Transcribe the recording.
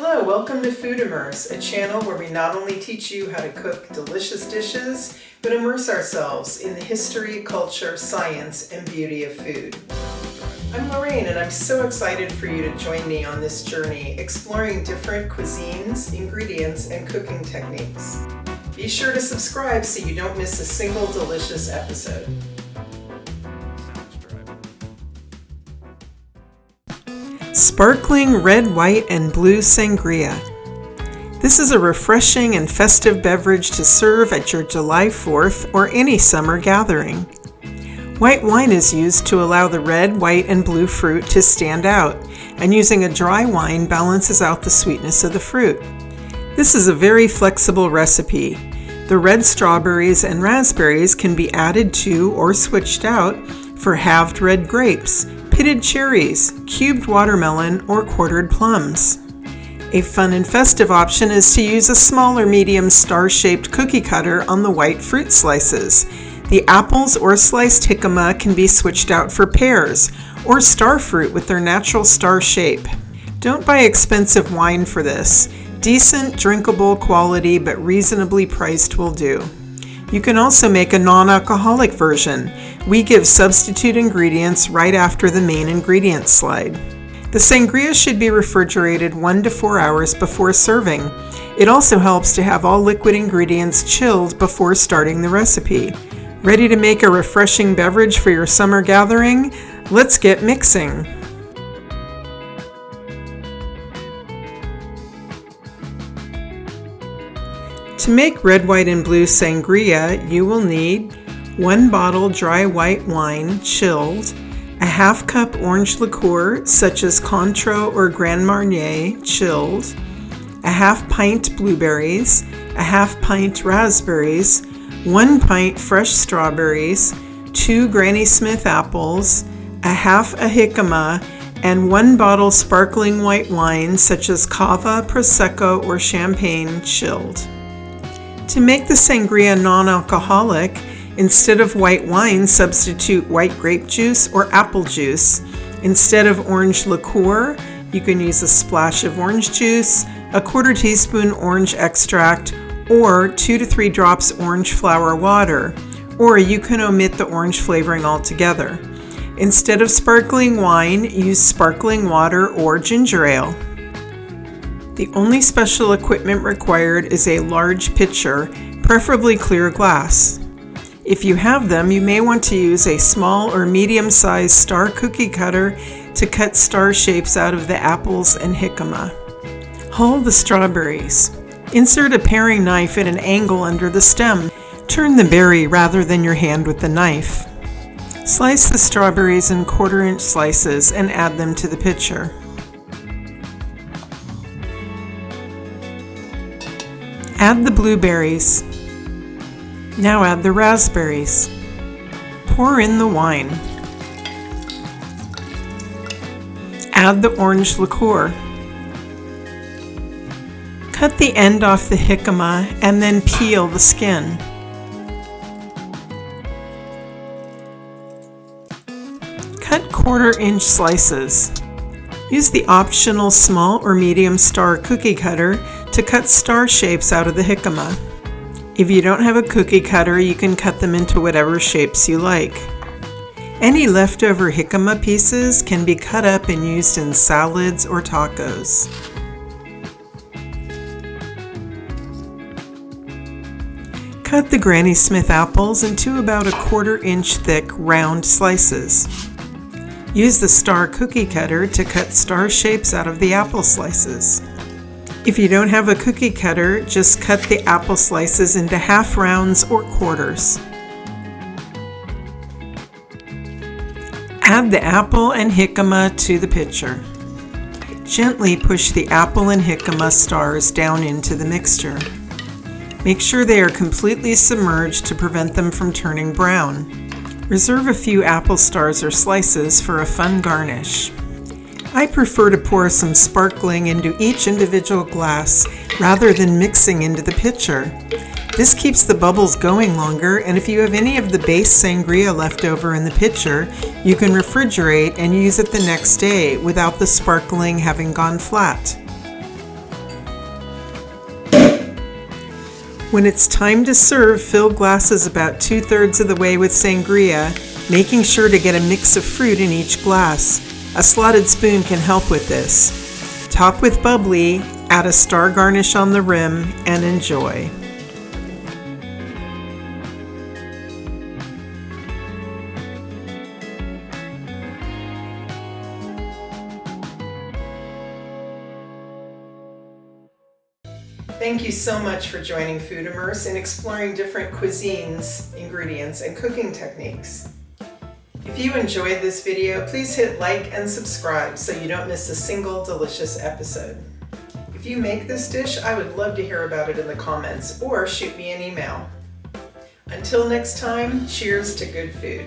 Hello, welcome to Food Immerse, a channel where we not only teach you how to cook delicious dishes, but immerse ourselves in the history, culture, science, and beauty of food. I'm Lorraine, and I'm so excited for you to join me on this journey, exploring different cuisines, ingredients, and cooking techniques. Be sure to subscribe so you don't miss a single delicious episode. Sparkling red, white, and blue sangria. This is a refreshing and festive beverage to serve at your July 4th or any summer gathering. White wine is used to allow the red, white, and blue fruit to stand out, and using a dry wine balances out the sweetness of the fruit. This is a very flexible recipe. The red strawberries and raspberries can be added to or switched out for halved red grapes, pitted cherries, cubed watermelon, or quartered plums. A fun and festive option is to use a small or medium star-shaped cookie cutter on the white fruit slices. The apples or sliced jicama can be switched out for pears or starfruit with their natural star shape. Don't buy expensive wine for this. Decent, drinkable quality but reasonably priced will do. You can also make a non-alcoholic version. We give substitute ingredients right after the main ingredient slide. The sangria should be refrigerated 1 to 4 hours before serving. It also helps to have all liquid ingredients chilled before starting the recipe. Ready to make a refreshing beverage for your summer gathering? Let's get mixing. To make red, white, and blue sangria, you will need 1 bottle dry white wine, chilled, a ½ cup orange liqueur, such as Cointreau or Grand Marnier, chilled, a ½ pint blueberries, a ½ pint raspberries, 1 pint fresh strawberries, 2 Granny Smith apples, a half a jicama, and 1 bottle sparkling white wine, such as Cava, Prosecco, or Champagne, chilled. To make the sangria non-alcoholic, instead of white wine, substitute white grape juice or apple juice. Instead of orange liqueur, you can use a splash of orange juice, a 1/4 teaspoon orange extract, or 2 to 3 drops orange flower water, or you can omit the orange flavoring altogether. Instead of sparkling wine, use sparkling water or ginger ale. The only special equipment required is a large pitcher, preferably clear glass. If you have them, you may want to use a small or medium-sized star cookie cutter to cut star shapes out of the apples and jicama. Hull the strawberries. Insert a paring knife at an angle under the stem. Turn the berry rather than your hand with the knife. Slice the strawberries in 1/4-inch slices and add them to the pitcher. Add the blueberries. Now add the raspberries. Pour in the wine. Add the orange liqueur. Cut the end off the jicama and then peel the skin. Cut 1/4-inch slices. Use the optional small or medium star cookie cutter to cut star shapes out of the jicama. If you don't have a cookie cutter, you can cut them into whatever shapes you like. Any leftover jicama pieces can be cut up and used in salads or tacos. Cut the Granny Smith apples into about a 1/4-inch thick round slices. Use the star cookie cutter to cut star shapes out of the apple slices. If you don't have a cookie cutter, just cut the apple slices into half rounds or quarters. Add the apple and jicama to the pitcher. Gently push the apple and jicama stars down into the mixture. Make sure they are completely submerged to prevent them from turning brown. Reserve a few apple stars or slices for a fun garnish. I prefer to pour some sparkling into each individual glass rather than mixing into the pitcher. This keeps the bubbles going longer, and if you have any of the base sangria left over in the pitcher, you can refrigerate and use it the next day without the sparkling having gone flat. When it's time to serve, fill glasses about 2/3 of the way with sangria, making sure to get a mix of fruit in each glass. A slotted spoon can help with this. Top with bubbly, add a star garnish on the rim, and enjoy. Thank you so much for joining Food Immerse and exploring different cuisines, ingredients, and cooking techniques. If you enjoyed this video, please hit like and subscribe so you don't miss a single delicious episode. If you make this dish, I would love to hear about it in the comments or shoot me an email. Until next time, cheers to good food.